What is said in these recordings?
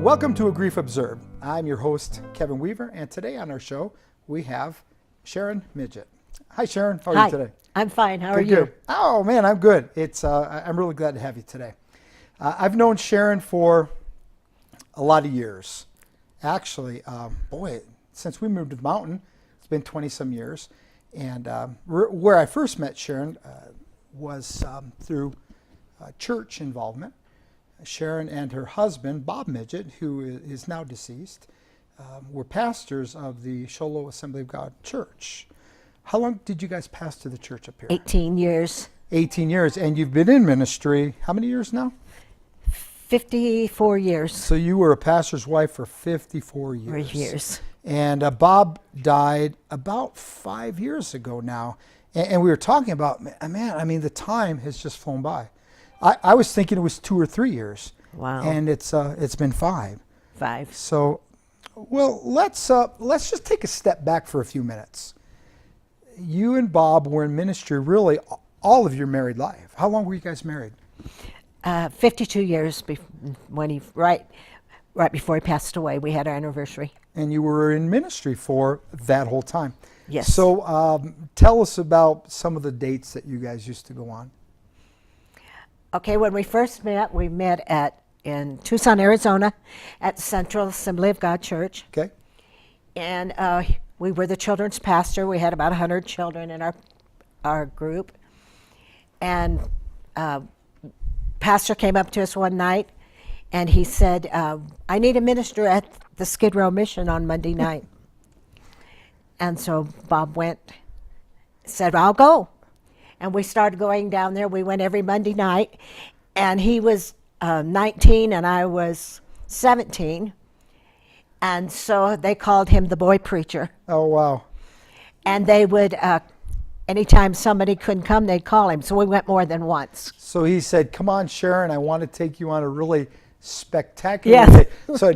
Welcome to A Grief Observed. I'm your host, Kevin Weaver, and today on our show, we have Sharon Midyett. Hi, Sharon. How are you today? I'm fine. How are you? Good. Oh, man, I'm good. I'm really glad to have you today. I've known Sharon for a lot of years. Actually, since we moved to the mountain, it's been 20-some years. And where I first met Sharon was through church involvement. Sharon and her husband, Bob Midyett, who is now deceased, were pastors of the Sholo Assembly of God Church. How long did you guys pastor the church up here? 18 years. 18 years. And you've been in ministry, how many years now? 54 years. So you were a pastor's wife for 54 years. 4 years. And Bob died about 5 years ago now. And we were talking about, man, I mean, the time has just flown by. I was thinking it was 2 or 3 years. Wow. And it's been 5. 5. So, well, let's just take a step back for a few minutes. You and Bob were in ministry really all of your married life. How long were you guys married? 52 years when right before he passed away. We had our anniversary. And you were in ministry for that whole time. Yes. So tell us about some of the dates that you guys used to go on. Okay, when we first met, we met in Tucson, Arizona, at Central Assembly of God Church. Okay. And we were the children's pastor. We had about 100 children in our group. And pastor came up to us one night, and he said, I need a minister at the Skid Row Mission on Monday night. And so Bob said, I'll go. And we started going down there. We went every Monday night. And he was 19 and I was 17. And so they called him the boy preacher. Oh, wow. And they would, anytime somebody couldn't come, they'd call him. So we went more than once. So he said, come on, Sharon, I want to take you on a really spectacular day. So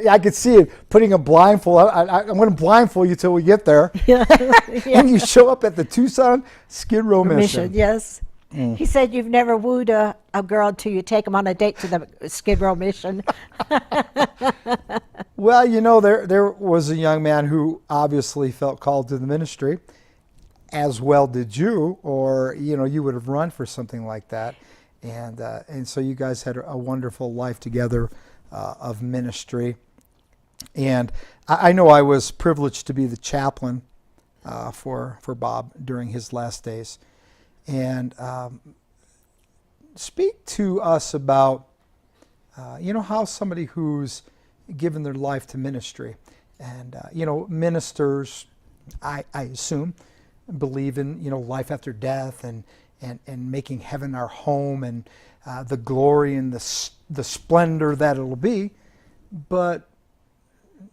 I could see it, putting a blindfold. I'm going to blindfold you till we get there. Yeah. And you show up at the Tucson Skid Row Mission. Yes. Mm. He said, you've never wooed a girl until you take them on a date to the Skid Row Mission. Well, there was a young man who obviously felt called to the ministry, as well did you, or you would have run for something like that. And so you guys had a wonderful life together of ministry. And I know I was privileged to be the chaplain for Bob during his last days. And speak to us about, how somebody who's given their life to ministry. And, ministers, I assume, believe in, life after death and making heaven our home and the glory and the splendor that it'll be. But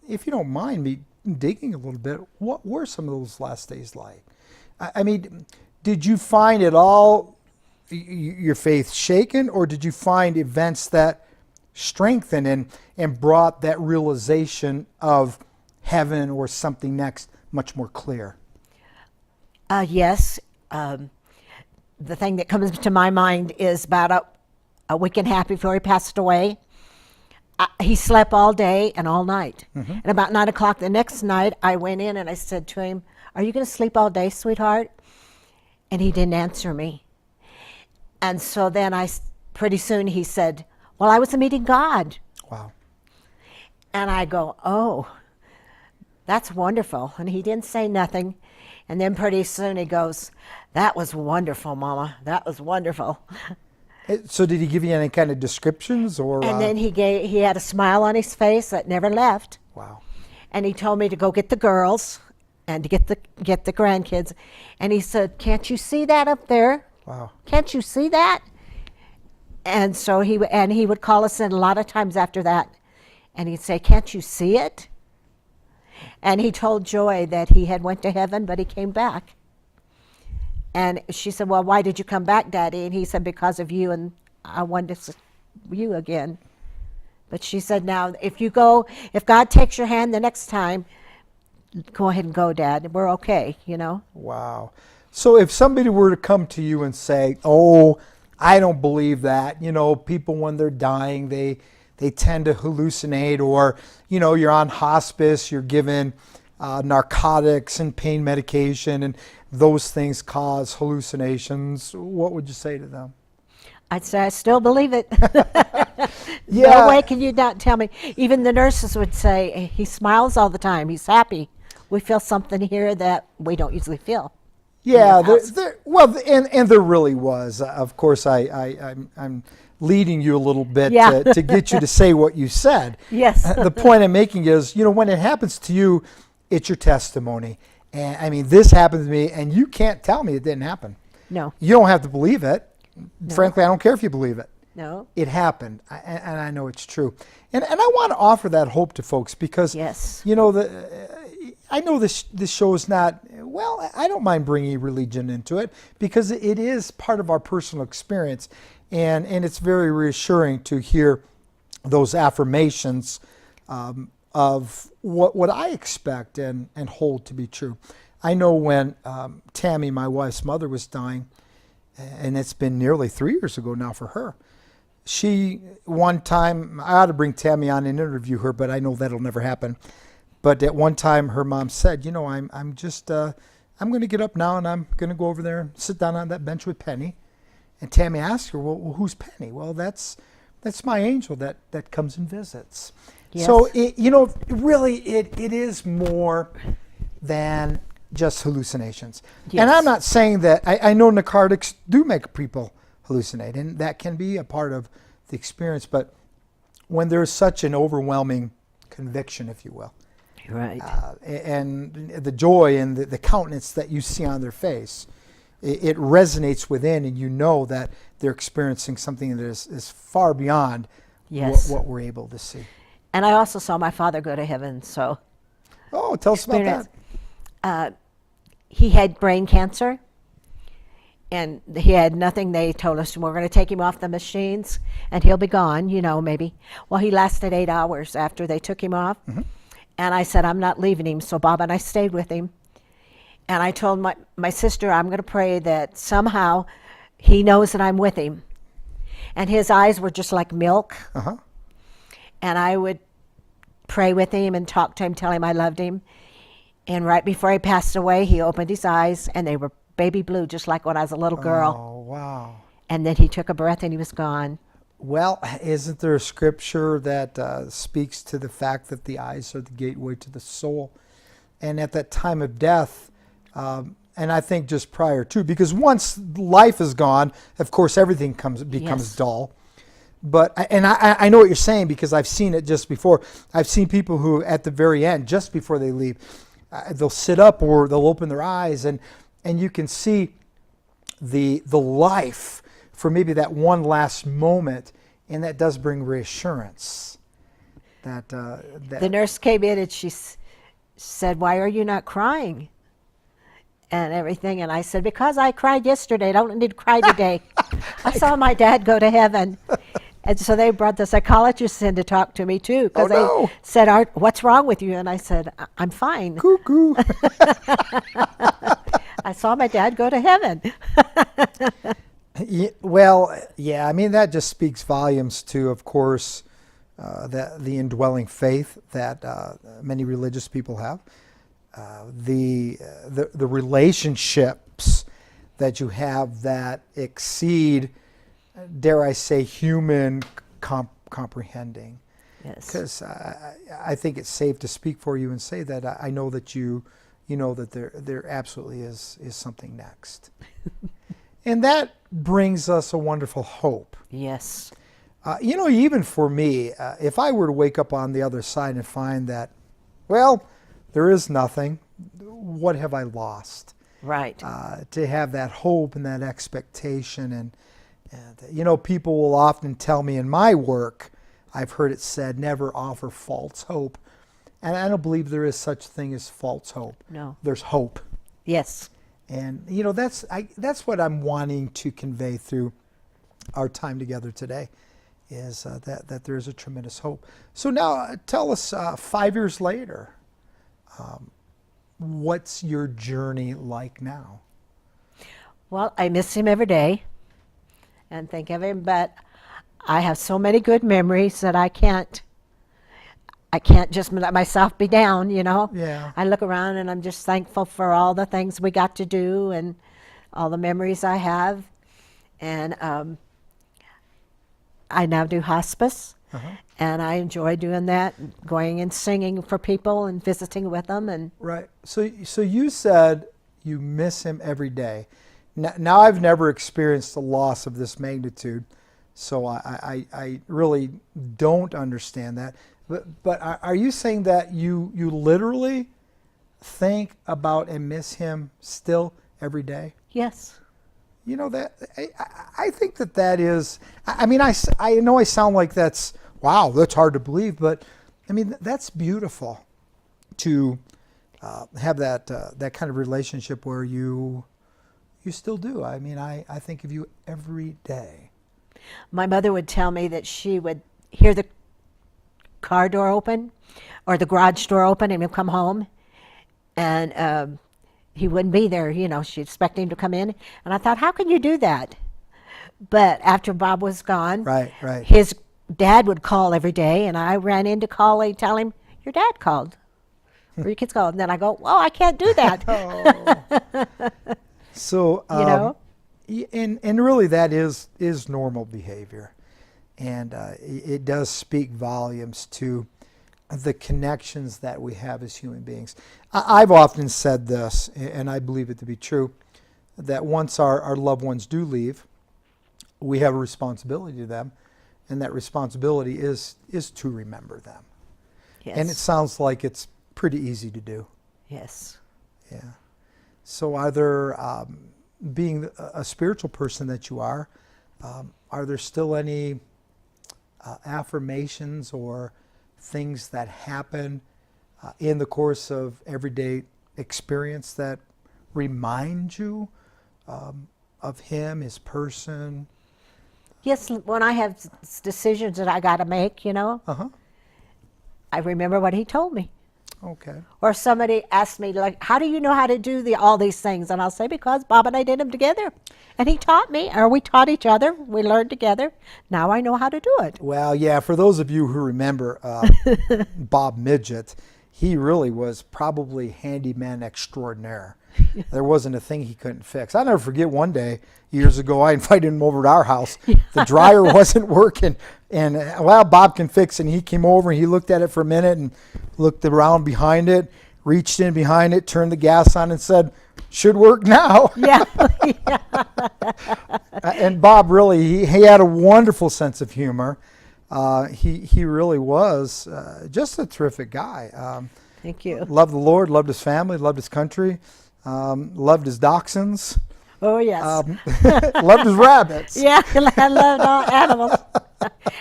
if you don't mind me digging a little bit, what were some of those last days like? I mean, did you find it all, your faith shaken, or did you find events that strengthened and brought that realization of heaven or something next much more clear? Yes. The thing that comes to my mind is about a week and a half before he passed away. He slept all day and all night. Mm-hmm. And about 9 o'clock the next night, I went in and I said to him, are you going to sleep all day, sweetheart? And he didn't answer me. And so then pretty soon he said, well, I was meeting God. Wow. And I go, oh, that's wonderful. And he didn't say nothing. And then pretty soon he goes, that was wonderful, Mama. That was wonderful. So did he give you any kind of descriptions, or? And then he had a smile on his face that never left. Wow. And he told me to go get the girls and to get the grandkids. And he said, can't you see that up there? Wow. Can't you see that? And so he would call us in a lot of times after that. And he'd say, can't you see it? And he told Joy that he had went to heaven, but he came back. And she said, well, why did you come back, Daddy? And he said, because of you, and I wanted to see you again. But she said, now, if God takes your hand the next time, go ahead and go, Dad. We're okay, Wow. So if somebody were to come to you and say, oh, I don't believe that. People, when they're dying, they they tend to hallucinate, or, you're on hospice, you're given narcotics and pain medication, and those things cause hallucinations. What would you say to them? I'd say I still believe it. Yeah. No way can you not tell me. Even the nurses would say, he smiles all the time. He's happy. We feel something here that we don't usually feel. Yeah, and there really was. Of course, I'm leading you a little bit Yeah. to get you to say what you said. Yes. The point I'm making is, when it happens to you, it's your testimony. And I mean, this happened to me, and you can't tell me it didn't happen. No. You don't have to believe it. No. Frankly, I don't care if you believe it. No. It happened, and I know it's true. And I want to offer that hope to folks because, Yes. I know this show is not, I don't mind bringing religion into it because it is part of our personal experience. And it's very reassuring to hear those affirmations of what I expect and hold to be true. I know when Tammy, my wife's mother, was dying, and it's been nearly 3 years ago now for her. One time, I ought to bring Tammy on and interview her, but I know that'll never happen. But at one time, her mom said, I'm going to get up now and I'm going to go over there and sit down on that bench with Penny. And Tammy asked her, well, who's Penny? Well, that's my angel that comes and visits. Yes. So, it is more than just hallucinations. Yes. And I'm not saying that, I know narcotics do make people hallucinate, and that can be a part of the experience. But when there's such an overwhelming conviction, if you will, Right. and the joy and the countenance that you see on their face, it resonates within, and you know that they're experiencing something that is far beyond Yes. what we're able to see. And I also saw my father go to heaven, so. Oh, tell us about that. He had brain cancer, and he had nothing. They told us we're going to take him off the machines, and he'll be gone, maybe. Well, he lasted 8 hours after they took him off. Mm-hmm. And I said, I'm not leaving him. So Bob and I stayed with him. And I told my sister, I'm going to pray that somehow he knows that I'm with him. And his eyes were just like milk. Uh-huh. And I would pray with him and talk to him, tell him I loved him. And right before he passed away, he opened his eyes, and they were baby blue, just like when I was a little girl. Oh, wow. And then he took a breath, and he was gone. Well, isn't there a scripture that speaks to the fact that the eyes are the gateway to the soul? And at that time of death, and I think just prior to, because once life is gone, of course, everything becomes Yes. dull. But I know what you're saying because I've seen it just before. I've seen people who, at the very end, just before they leave, they'll sit up or they'll open their eyes, and you can see the life for maybe that one last moment, and that does bring reassurance. The nurse came in, and she said, why are you not crying? And everything. And I said, because I cried yesterday. I don't need to cry today. I saw my dad go to heaven. And so they brought the psychologist in to talk to me, too. Because no. they said, Art, what's wrong with you? And I said, I'm fine. Cuckoo. I saw my dad go to heaven. Yeah, I mean, that just speaks volumes to, of course, the indwelling faith that many religious people have. The relationships that you have that exceed, dare I say, human comprehending. Yes. Because I think it's safe to speak for you and say that I know that you know that there absolutely is something next. And that brings us a wonderful hope. Yes. Even for me, if I were to wake up on the other side and find that, well, there is nothing, what have I lost? Right. To have that hope and that expectation. And people will often tell me in my work, I've heard it said, never offer false hope. And I don't believe there is such thing as false hope. No. There's hope. Yes. And that's what I'm wanting to convey through our time together today, is that there is a tremendous hope. So now tell us, 5 years later, what's your journey like now? Well, I miss him every day and think of him, but I have so many good memories that I can't just let myself be down, you know. Yeah. I look around and I'm just thankful for all the things we got to do and all the memories I have. And I now do hospice, Uh-huh. and I enjoy doing that, going and singing for people and visiting with them. And Right. So you said you miss him every day. Now I've never experienced a loss of this magnitude, so I really don't understand that. But are you saying that you literally think about and miss him still every day? yes, You know that I think that is. I mean, I know I sound like wow, that's hard to believe, but I mean that's beautiful to have that kind of relationship where you still do. I mean, I think of you every day. my mother would tell me that she would hear the car door open or the garage door open and he'd come home, and he wouldn't be there. You know, she'd expect him to come in, and I thought, how can you do that? But after Bob was gone, Right, right. his dad would call every day, and I ran in to tell him, your dad called, or your kids called. And then I go, well, I can't do that. Oh. So You know? and really that is normal behavior, and it does speak volumes to the connections that we have as human beings. I've often said this, and I believe it to be true, that once our loved ones do leave, we have a responsibility to them, and that responsibility is to remember them. Yes. And it sounds like it's pretty easy to do. Yes. Yeah. So are there, being a spiritual person that you are there still any affirmations or things that happen in the course of everyday experience that remind you of him, his person? Yes, when I have decisions that I got to make, you know, Uh-huh. I remember what he told me. Okay. Or somebody asked me, like, how do you know how to do all these things? And I'll say, because Bob and I did them together. And he taught me, or we taught each other. We learned together. Now I know how to do it. Well, yeah, for those of you who remember Bob Midyett, he really was probably handyman extraordinaire. There wasn't a thing he couldn't fix. I'll never forget one day, years ago, I invited him over to our house. The dryer wasn't working, and well, Bob can fix it. And he came over and he looked at it for a minute and looked around behind it, reached in behind it, turned the gas on and said, should work now. Yeah. And Bob really, he had a wonderful sense of humor. He really was just a terrific guy. Thank you. Loved the Lord, loved his family, loved his country, loved his dachshunds, Oh, yes. loved his rabbits. Yeah, I loved all animals.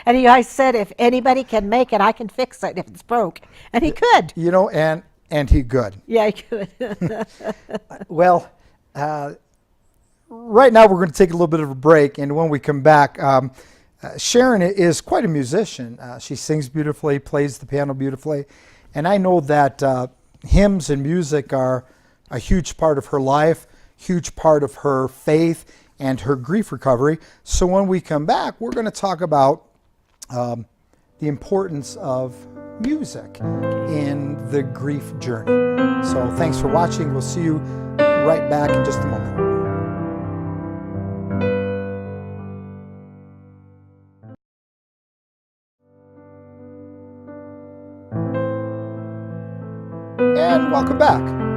And he always said, if anybody can make it, I can fix it if it's broke. And he could. You know, and he could. Yeah, he could. Well, right now we're going to take a little bit of a break, and when we come back, Sharon is quite a musician. She sings beautifully, plays the piano beautifully, and I know that hymns and music are a huge part of her life, huge part of her faith and her grief recovery. So when we come back, we're going to talk about the importance of music in the grief journey. So thanks for watching. We'll see you right back in just a moment. And welcome back.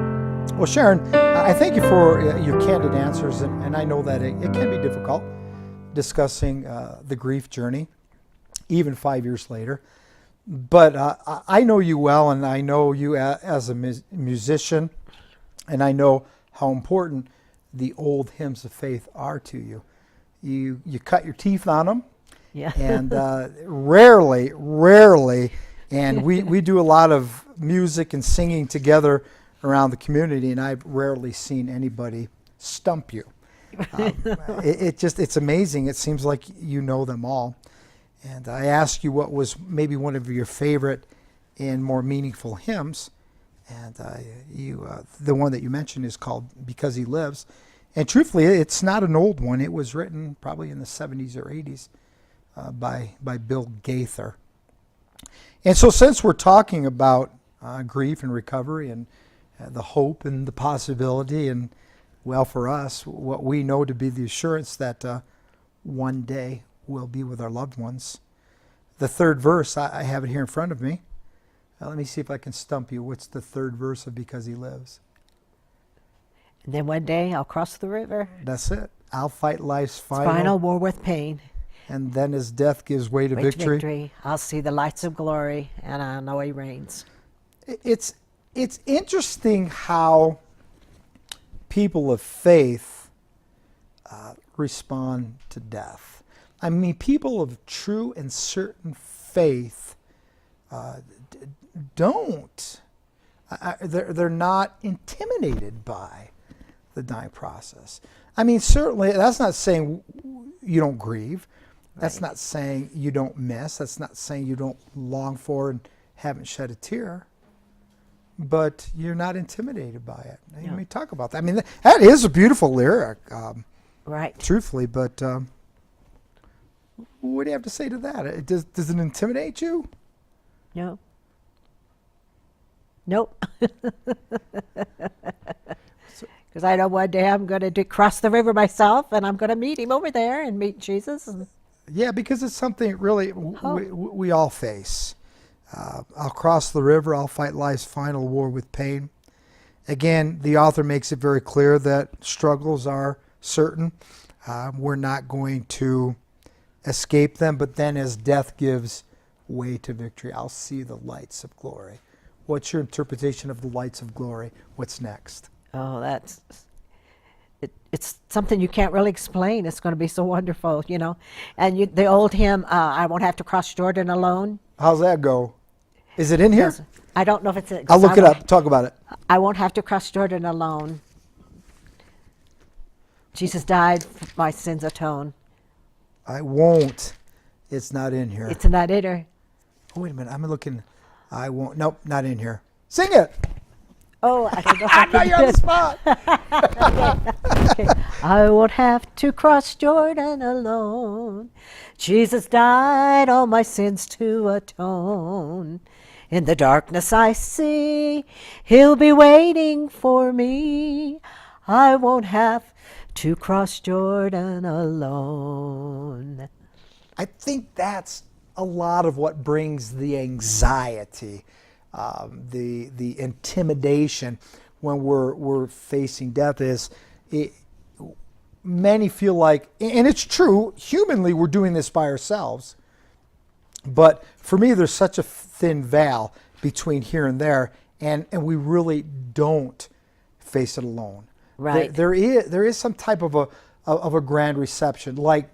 Well, Sharon, I thank you for your candid answers, and I know that it can be difficult discussing the grief journey, even 5 years later. But I know you well, and I know you as a musician, and I know how important the old hymns of faith are to you. You cut your teeth on them, Yeah. and rarely, and we do a lot of music and singing together around the community, and I've rarely seen anybody stump you. It's amazing. It seems like you know them all. And I asked you what was maybe one of your favorite and more meaningful hymns, and the one that you mentioned is called "Because He Lives." And truthfully, it's not an old one. It was written probably in the 70s or 80s. by Bill Gaither. And so since we're talking about grief and recovery and the hope and the possibility and, well, for us, what we know to be the assurance that one day we'll be with our loved ones. The third verse, I have it here in front of me. Let me see if I can stump you. What's the third verse of Because He Lives? And then one day I'll cross the river. That's it. I'll fight life's Final war with pain. And then as death gives way to victory. I'll see the lights of glory, and I know He reigns. It's interesting how people of faith respond to death. I mean, people of true and certain faith don't. They're not intimidated by the dying process. I mean, certainly, that's not saying you don't grieve. That's not saying you don't miss. That's not saying you don't long for and haven't shed a tear. But you're not intimidated by it. No. Let me talk about that. I mean, that is a beautiful lyric, right? Truthfully, but what do you have to say to that? Does it intimidate you? No. Nope. Because I know one day I'm going to cross the river myself, and I'm going to meet Him over there and meet Jesus. Yeah, because it's something really we all face. I'll cross the river. I'll fight life's final war with pain. Again, the author makes it very clear that struggles are certain. We're not going to escape them, but then as death gives way to victory, I'll see the lights of glory. What's your interpretation of the lights of glory? What's next? Oh, it's something you can't really explain. It's going to be so wonderful, you know. And the old hymn, I won't have to cross Jordan alone. How's that go? Is it in here? Yes. I don't know if it's. I'll look it up. Talk about it. I won't have to cross Jordan alone. Jesus died, for my sins atone. I won't. It's not in here. It's not in her. Oh, wait a minute. I'm looking. I won't. Nope, not in here. Sing it. Oh, I don't know if I Now you're on the spot. Okay. I won't have to cross Jordan alone. Jesus died all my sins to atone. In the darkness I see He'll be waiting for me. I won't have to cross Jordan alone. I think that's a lot of what brings the anxiety, the intimidation when we're facing death. Many feel like, and it's true, humanly we're doing this by ourselves, but for me there's such a thin veil between here and there, and we really don't face it alone. Right. There is some type of a grand reception, like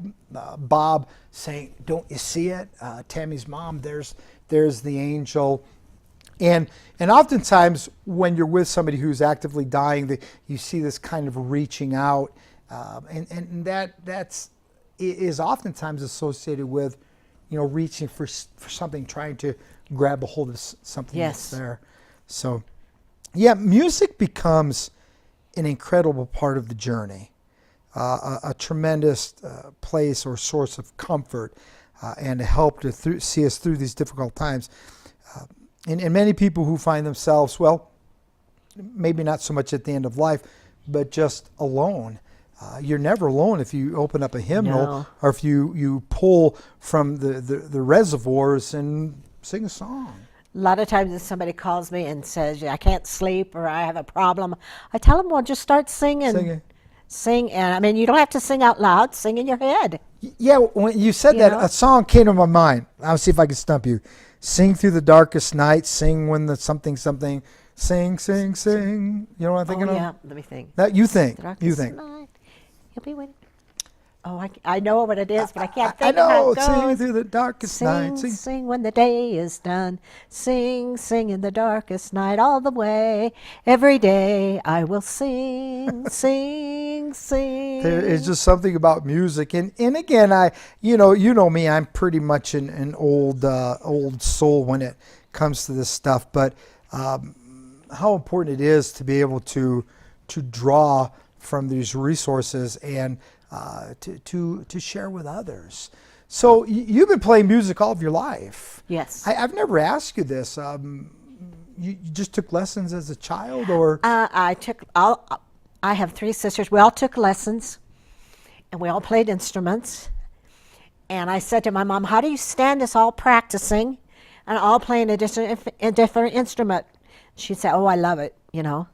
Bob saying, "Don't you see it? Tammy's mom. There's the angel." And oftentimes when you're with somebody who's actively dying, you see this kind of reaching out, and that is oftentimes associated with, reaching for something, trying to grab a hold of something that's there. So, yeah, music becomes an incredible part of the journey, a tremendous place or source of comfort, and to help to see us through these difficult times. And many people who find themselves, well, maybe not so much at the end of life, but just alone. You're never alone if you open up a hymnal or if you pull from the reservoirs and sing a song. A lot of times if somebody calls me and says, I can't sleep or I have a problem, I tell them, well, just start singing. Sing, and I mean, you don't have to sing out loud, sing in your head. Yeah, when you said that, a song came to my mind. I'll see if I can stump you. Sing through the darkest night, sing when the something, sing, sing, sing. You know what I'm thinking of? Yeah, let me think. That you think. Night, you'll be waiting. Oh, I know what it is, but I can't think I know. how it goes. Sing through the darkest night. Sing when the day is done. Sing in the darkest night all the way. Every day I will sing, sing. There is just something about music, and again, you know me, I'm pretty much an old soul when it comes to this stuff. But how important it is to be able to draw from these resources and to share with others. So you've been playing music all of your life. Yes. I've never asked you this. You just took lessons as a child, or? I have 3 sisters. We all took lessons, and we all played instruments. And I said to my mom, "How do you stand us all practicing and all playing a different instrument?" She said, "Oh, I love it, you know."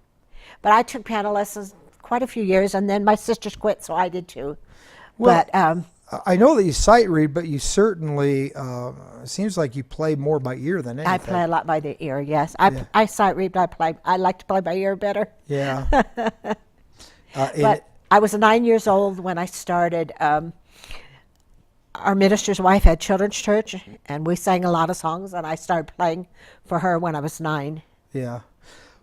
But I took piano lessons quite a few years, and then my sisters quit, so I did too. Well, But I know that you sight read, but you certainly it seems like you play more by ear than anything. I play a lot by the ear. Yes, I sight read. I like to play by ear better. Yeah. But I was 9 years old when I started. Our minister's wife had children's church, and we sang a lot of songs, and I started playing for her when I was 9. Yeah.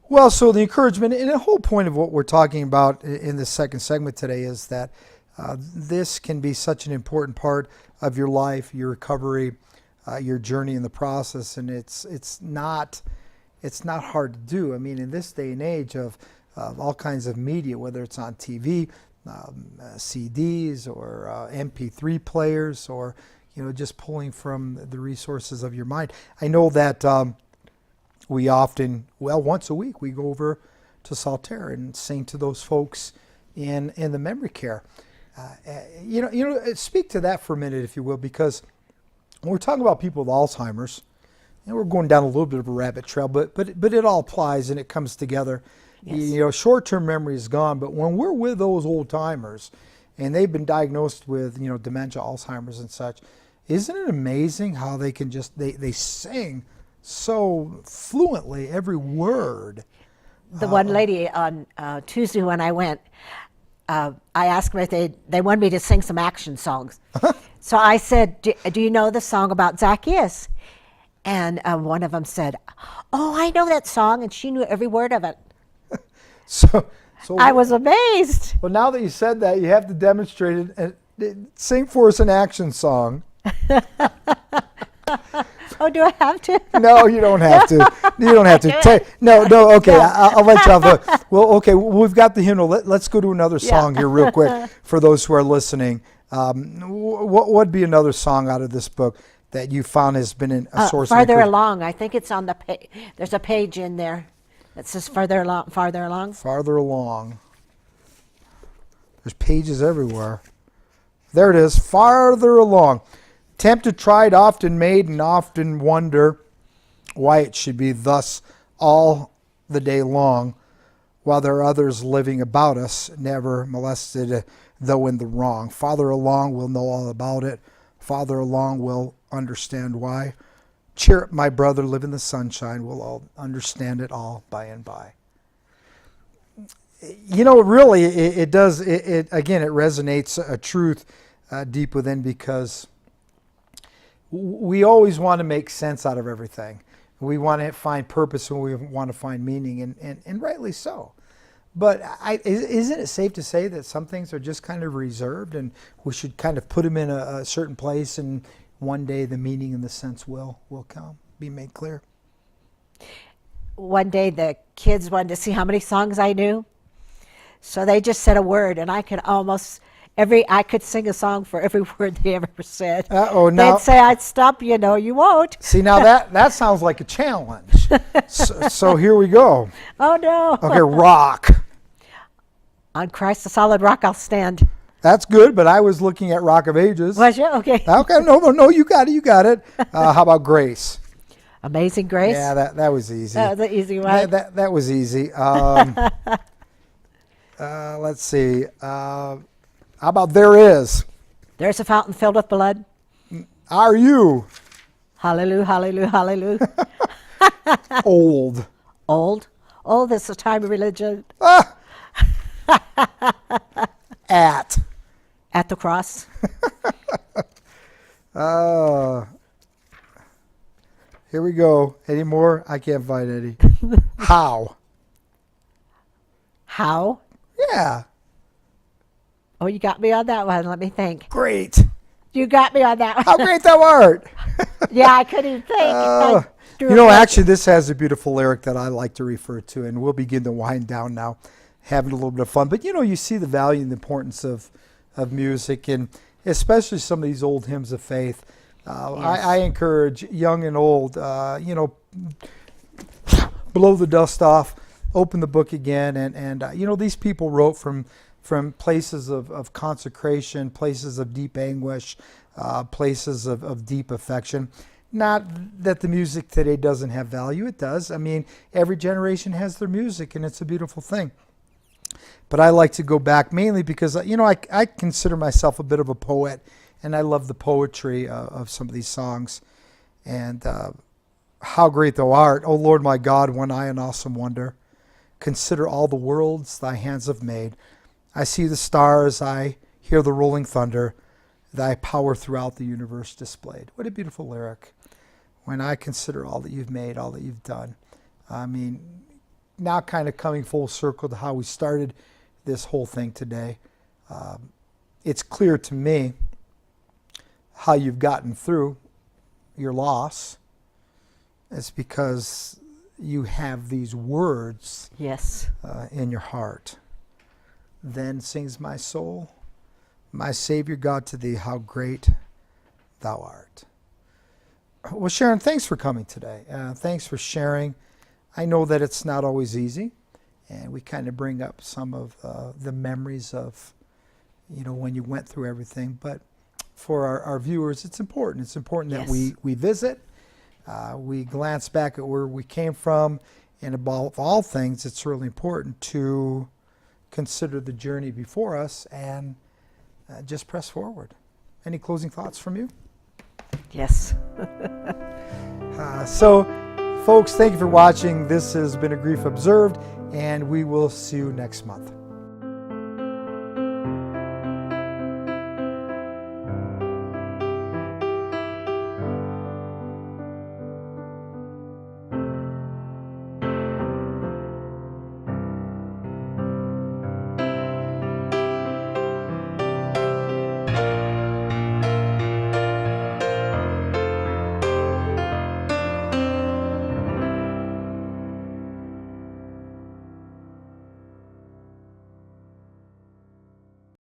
Well, so the encouragement and the whole point of what we're talking about in this second segment today is that this can be such an important part of your life, your recovery, your journey in the process, and it's not hard to do. I mean, in this day and age of all kinds of media, whether it's on TV, CDs or MP3 players, or just pulling from the resources of your mind. I know that we often, once a week, we go over to Saltaire and sing to those folks in the memory care. Speak to that for a minute, if you will, because when we're talking about people with Alzheimer's, and we're going down a little bit of a rabbit trail, but it all applies and it comes together. Yes. Short-term memory is gone, but when we're with those old timers and they've been diagnosed with, dementia, Alzheimer's and such, isn't it amazing how they can they sing so fluently every word? The one lady on Tuesday when I went, I asked them if they wanted me to sing some action songs. So I said, do you know the song about Zacchaeus? And one of them said, "Oh, I know that song," and she knew every word of it. So I was amazed. Well, now that you said that, you have to demonstrate it. And sing for us an action song. Oh, do I have to? No, you don't have to. You don't have to. No, okay. I'll let you have well, okay, we've got the hymnal. Let's go to another song here real quick for those who are listening. What would be another song out of this book that you found has been a source of Farther Along. I think it's on the page. There's a page in there that says Farther Along. Farther Along. Farther Along. There's pages everywhere. There it is. Farther Along. Tempted, tried, often made, and often wonder why it should be thus all the day long, while there are others living about us, never molested, though in the wrong. Farther along, we'll know all about it. Farther along, we'll understand why. Cheer up, my brother, live in the sunshine. We'll all understand it all by and by. Really, it does. Again, it resonates a truth deep within, because we always want to make sense out of everything. We want to find purpose and we want to find meaning, and rightly so. But isn't it safe to say that some things are just kind of reserved and we should kind of put them in a certain place, and one day the meaning and the sense will come, be made clear? One day the kids wanted to see how many songs I knew. So they just said a word, and I could I could sing a song for every word they ever said. Now they'd say I'd stop, you won't. See, now that sounds like a challenge. So here we go. Oh no. Okay, rock. On Christ the solid rock I'll stand. That's good, but I was looking at Rock of Ages. Was you? Okay. Okay, no, you got it. How about Grace? Amazing Grace? Yeah, that was easy. That was an easy one. That was easy. Let's see. How about There Is? There's a fountain filled with blood. Are You? Hallelujah, hallelujah, hallelujah. Old. Old is a time of religion. At the cross. Here we go. Any more? I can't find any. How? Yeah. Oh, you got me on that one. Let me think. Great. You got me on that one. How great thou art. Yeah, I couldn't even think. Actually, this has a beautiful lyric that I like to refer to, and we'll begin to wind down now, having a little bit of fun. But, you see the value and the importance of music. And especially some of these old hymns of faith. I encourage young and old, blow the dust off, open the book again, and these people wrote from places of consecration, places of deep anguish, places of deep affection. Not that the music today doesn't have value, it does. I mean, every generation has their music, and it's a beautiful thing. But I like to go back mainly because, I consider myself a bit of a poet, and I love the poetry of some of these songs. And how great thou art, O Lord my God, one eye in awesome wonder. Consider all the worlds thy hands have made. I see the stars, I hear the rolling thunder, thy power throughout the universe displayed. What a beautiful lyric. When I consider all that you've made, all that you've done. I mean, now kind of coming full circle to how we started this whole thing today. It's clear to me how you've gotten through your loss. It's because you have these words Yes. in your heart. Then sings my soul, my Savior God, to thee, how great thou art. Well, Sharon, thanks for coming today. Thanks for sharing. I know that it's not always easy, and we kind of bring up some of the memories of, when you went through everything. But for our viewers, it's important. It's important that we visit, we glance back at where we came from, and above all things, it's really important to consider the journey before us and just press forward. Any closing thoughts from you? Yes. So, folks, thank you for watching. This has been A Grief Observed, and we will see you next month.